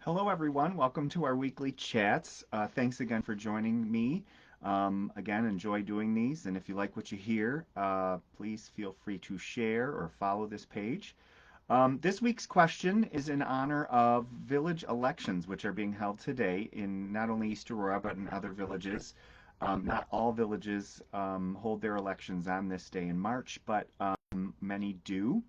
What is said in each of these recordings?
Hello, everyone. Welcome to our weekly chats. Thanks again for joining me. Again, enjoy doing these. And if you like what you hear, please feel free to share or follow this page. This week's question is in honor of village elections, which are being held today in not only East Aurora, but in other villages. Not all villages hold their elections on this day in March, but many do.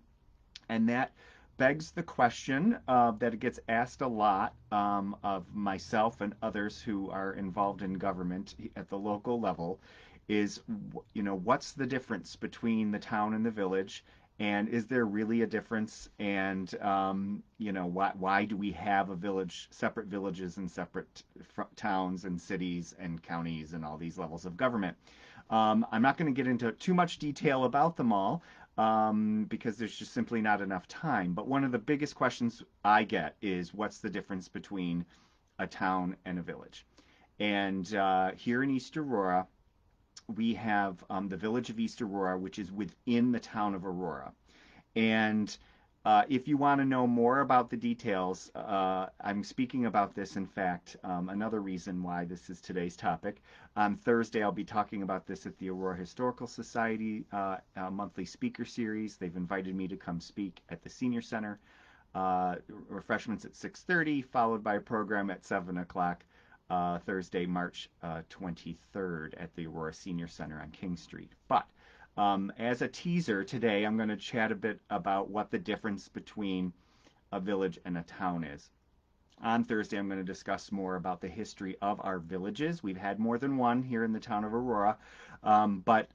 And that begs the question that it gets asked a lot of myself and others who are involved in government at the local level is, what's the difference between the town and the village? And is there really a difference? And, why do we have a village, separate villages and separate towns and cities and counties and all these levels of government? I'm not going to get into too much detail about them all because there's just simply not enough time. But one of the biggest questions I get is what's the difference between a town and a village? And here in East Aurora, we have the village of East Aurora, which is within the town of Aurora. And if you want to know more about the details, I'm speaking about this, in fact, another reason why this is today's topic. On Thursday, I'll be talking about this at the Aurora Historical Society monthly speaker series. They've invited me to come speak at the Senior Center. Refreshments at 6:30, followed by a program at 7 o'clock Thursday, March 23rd at the Aurora Senior Center on King Street. But as a teaser today, I'm going to chat a bit about what the difference between a village and a town is. On Thursday, I'm going to discuss more about the history of our villages. We've had more than one here in the town of Aurora, but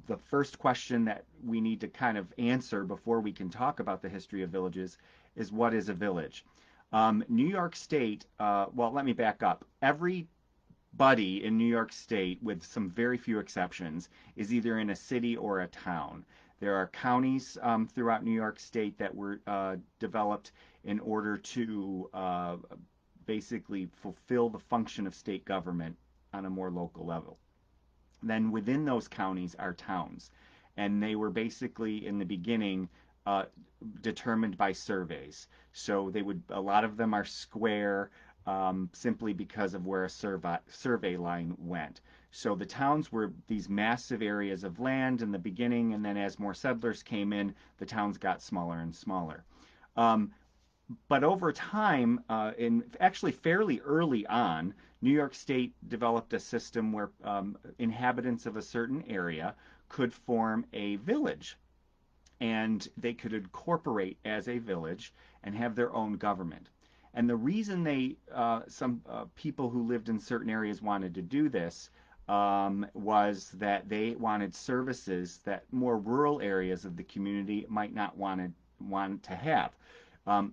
the first question that we need to kind of answer before we can talk about the history of villages is what is a village? New York State, well, let me back up. Everybody in New York State, with some very few exceptions, is either in a city or a town. There are counties throughout New York State that were developed in order to basically fulfill the function of state government on a more local level. Then within those counties are towns, and they were basically in the beginning uh, determined by surveys. So a lot of them are square simply because of where a survey line went. So the towns were these massive areas of land in the beginning, and then as more settlers came in, the towns got smaller and smaller. Um, but over time, in actually fairly early on, New York State developed a system where inhabitants of a certain area could form a village, and they could incorporate as a village and have their own government. And the reason some people who lived in certain areas wanted to do this was that they wanted services that more rural areas of the community might not want to have.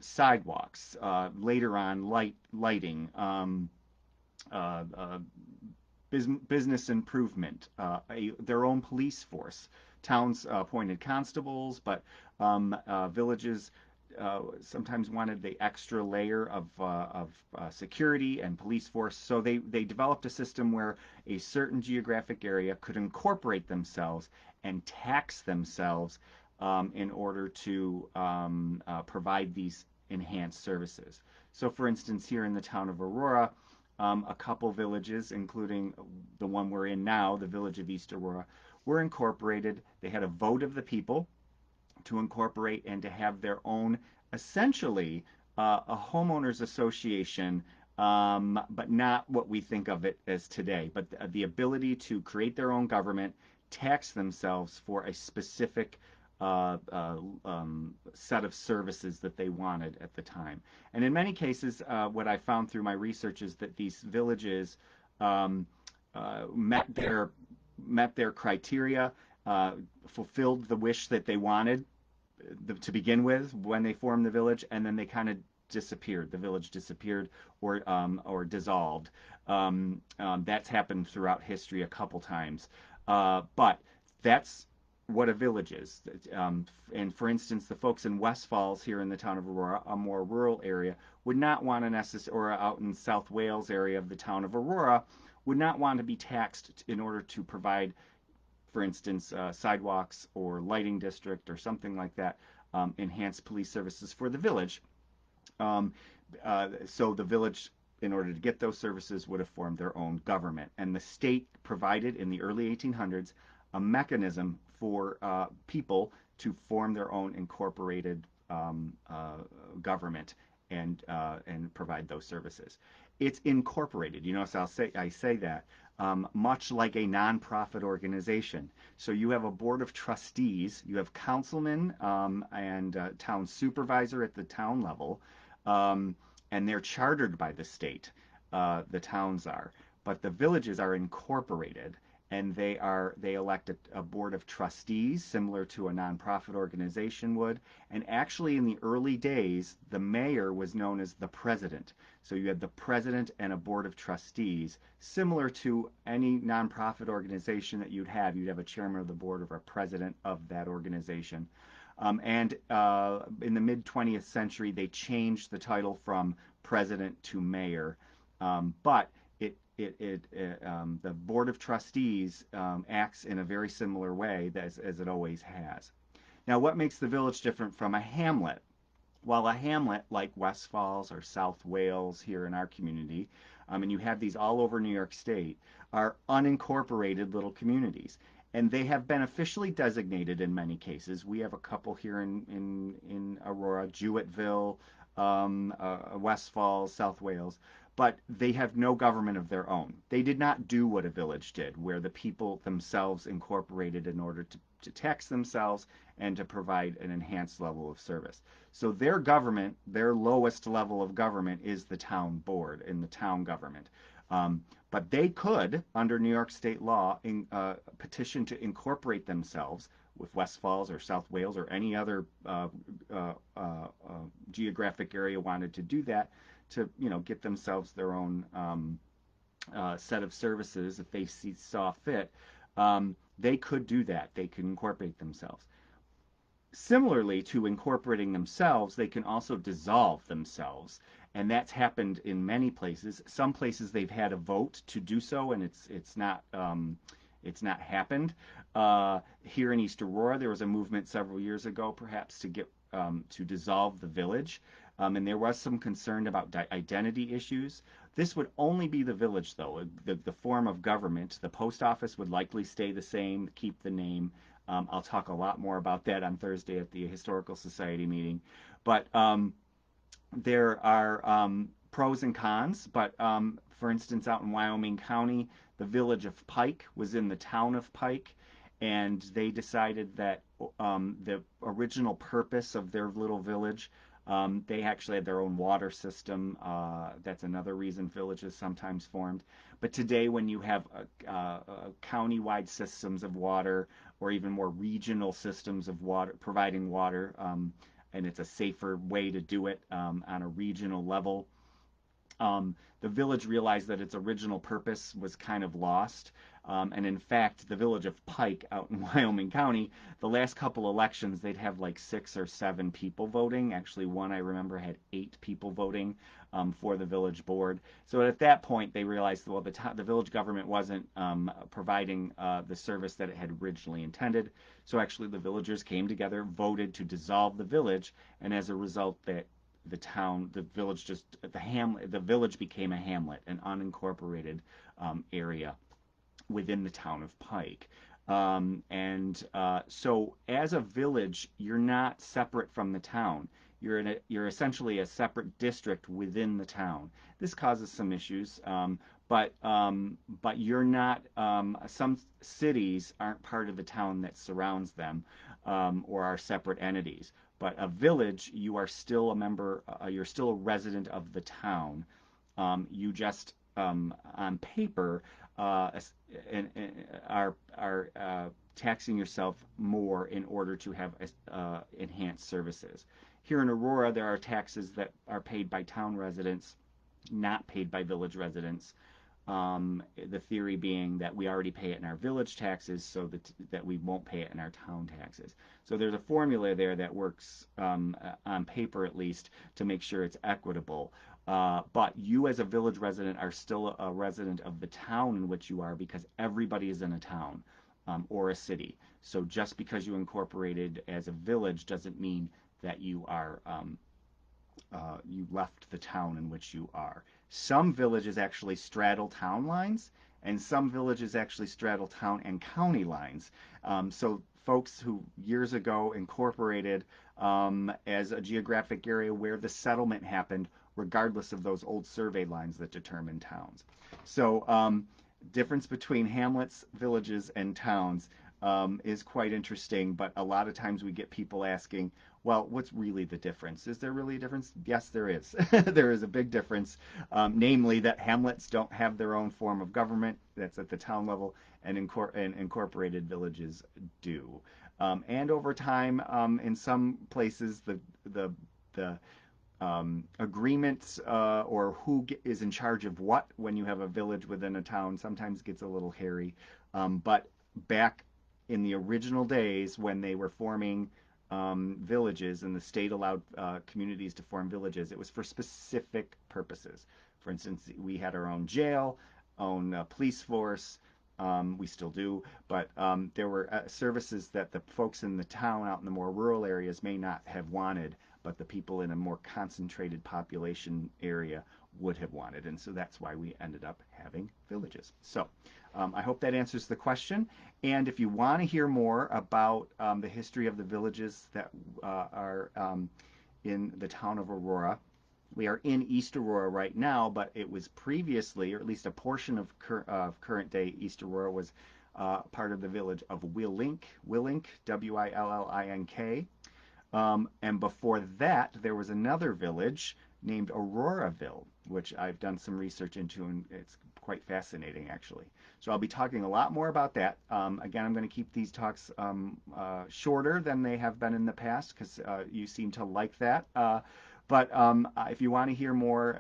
Sidewalks, later on lighting, uh, uh, business improvement, their own police force. Towns appointed constables, but villages sometimes wanted the extra layer of security and police force. So they developed a system where a certain geographic area could incorporate themselves and tax themselves in order to provide these enhanced services. So, for instance, here in the town of Aurora, a couple villages, including the one we're in now, the village of East Aurora, were incorporated. They had a vote of the people to incorporate and to have their own, essentially, a homeowners association, but not what we think of it as today, but the ability to create their own government, tax themselves for a specific set of services that they wanted at the time. And in many cases, what I found through my research is that these villages um, met their criteria, fulfilled the wish that they wanted to begin with when they formed the village, and then they kind of disappeared. The village disappeared or dissolved. That's happened throughout history a couple times, but that's what a village is. And for instance, the folks in West Falls here in the town of Aurora, a more rural area, would not want to necessarily, or out in South Wales area of the town of Aurora, would not want to be taxed in order to provide, for instance, sidewalks or lighting district or something like that, enhanced police services for the village. Um, so the village, in order to get those services, would have formed their own government. And the state provided in the early 1800s a mechanism for people to form their own incorporated government and provide those services. It's incorporated. You notice I say that much like a nonprofit organization. So you have a board of trustees, you have councilmen and town supervisor at the town level, um, and they're chartered by the state. The towns are, but the villages are incorporated, and they elect a board of trustees similar to a nonprofit organization would. And actually, in the early days, the mayor was known as the president. So you had the president and a board of trustees, similar to any nonprofit organization that you'd have. You'd have a chairman of the board or a president of that organization. And in the mid 20th century, they changed the title from president to mayor. But the board of trustees acts in a very similar way as it always has. Now, what makes the village different from a hamlet? While a hamlet like West Falls or South Wales here in our community, and you have these all over New York State, are unincorporated little communities. And they have been officially designated in many cases. We have a couple here in Aurora, Jewetteville, West Falls, South Wales, but they have no government of their own. They did not do what a village did, where the people themselves incorporated in order to tax themselves and to provide an enhanced level of service. So their government, their lowest level of government, is the town board in the town government. But they could, under New York state law, petition to incorporate themselves with West Falls or South Wales or any other geographic area wanted to do that, to get themselves their own set of services if they saw fit. They could do that. They could incorporate themselves. Similarly to incorporating themselves, they can also dissolve themselves, and that's happened in many places. Some places they've had a vote to do so, and it's not happened. Here in East Aurora, there was a movement several years ago, perhaps to get to dissolve the village, and there was some concern about identity issues. This would only be the village, though. The form of government, the post office would likely stay the same, keep the name. I'll talk a lot more about that on Thursday at the Historical Society meeting. But there are pros and cons. But for instance, out in Wyoming County, the village of Pike was in the town of Pike, and they decided that the original purpose of their little village, they actually had their own water system. That's another reason villages sometimes formed. But today, when you have county-wide systems of water, or even more regional systems of water, providing water, and it's a safer way to do it on a regional level, the village realized that its original purpose was kind of lost. And in fact, the village of Pike out in Wyoming County, the last couple elections, they'd have like 6 or 7 people voting. Actually, one I remember had 8 people voting for the village board. So at that point, they realized, well, the village government wasn't providing the service that it had originally intended. So actually, the villagers came together, voted to dissolve the village, and as a result, the village became a hamlet, an unincorporated area within the town of Pike. So as a village, you're not separate from the town. You're essentially a separate district within the town. This causes some issues, but you're not. Some cities aren't part of the town that surrounds them, or are separate entities. But a village, you are still a member. You're still a resident of the town. You just on paper and are taxing yourself more in order to have enhanced services. Here in Aurora, there are taxes that are paid by town residents, not paid by village residents. The theory being that we already pay it in our village taxes, so that we won't pay it in our town taxes. So there's a formula there that works on paper, at least, to make sure it's equitable. But you, as a village resident, are still a resident of the town in which you are, because everybody is in a town or a city. So just because you incorporated as a village doesn't mean that you are you left the town in which you are. Some villages actually straddle town lines, and some villages actually straddle town and county lines. So folks who years ago incorporated as a geographic area where the settlement happened, regardless of those old survey lines that determine towns. So difference between hamlets, villages, and towns is quite interesting, but a lot of times we get people asking, well, what's really the difference? Is there really a difference? Yes, there is. There is a big difference, namely that hamlets don't have their own form of government, that's at the town level, and incorporated villages do. And over time, in some places, the agreements or is in charge of what when you have a village within a town sometimes gets a little hairy. But back in the original days when they were forming villages and the state allowed communities to form villages, it was for specific purposes. For instance, we had our own jail, own police force. We still do, but there were services that the folks in the town out in the more rural areas may not have wanted, but the people in a more concentrated population area would have wanted. And so that's why we ended up having villages. So I hope that answers the question. And if you want to hear more about the history of the villages that are in the town of Aurora, we are in East Aurora right now, but it was previously, or at least a portion of current day East Aurora was part of the village of Willink, Willink, and before that, there was another village named Auroraville, which I've done some research into, and it's quite fascinating, actually. So I'll be talking a lot more about that. Again, I'm going to keep these talks shorter than they have been in the past because you seem to like that. But if you want to hear more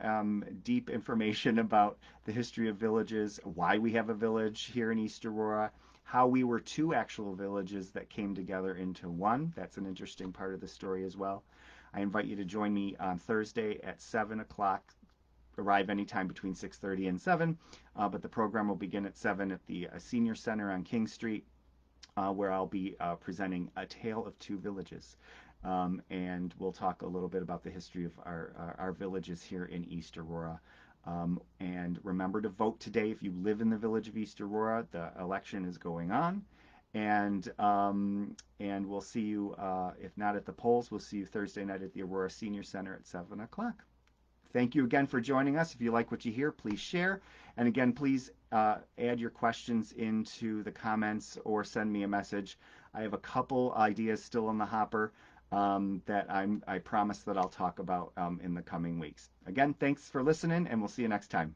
deep information about the history of villages, why we have a village here in East Aurora, how we were two actual villages that came together into one, that's an interesting part of the story as well. I invite you to join me on Thursday at 7 o'clock. Arrive anytime between 6:30 and 7, but the program will begin at 7 at the Senior Center on King Street, where I'll be presenting A Tale of Two Villages. And we'll talk a little bit about the history of our villages here in East Aurora. And remember to vote today if you live in the village of East Aurora. The election is going on. And we'll see you, if not at the polls, we'll see you Thursday night at the Aurora Senior Center at 7 o'clock. Thank you again for joining us. If you like what you hear, please share. And again, please add your questions into the comments or send me a message. I have a couple ideas still in the hopper that I promise that I'll talk about in the coming weeks. Again, thanks for listening, and we'll see you next time.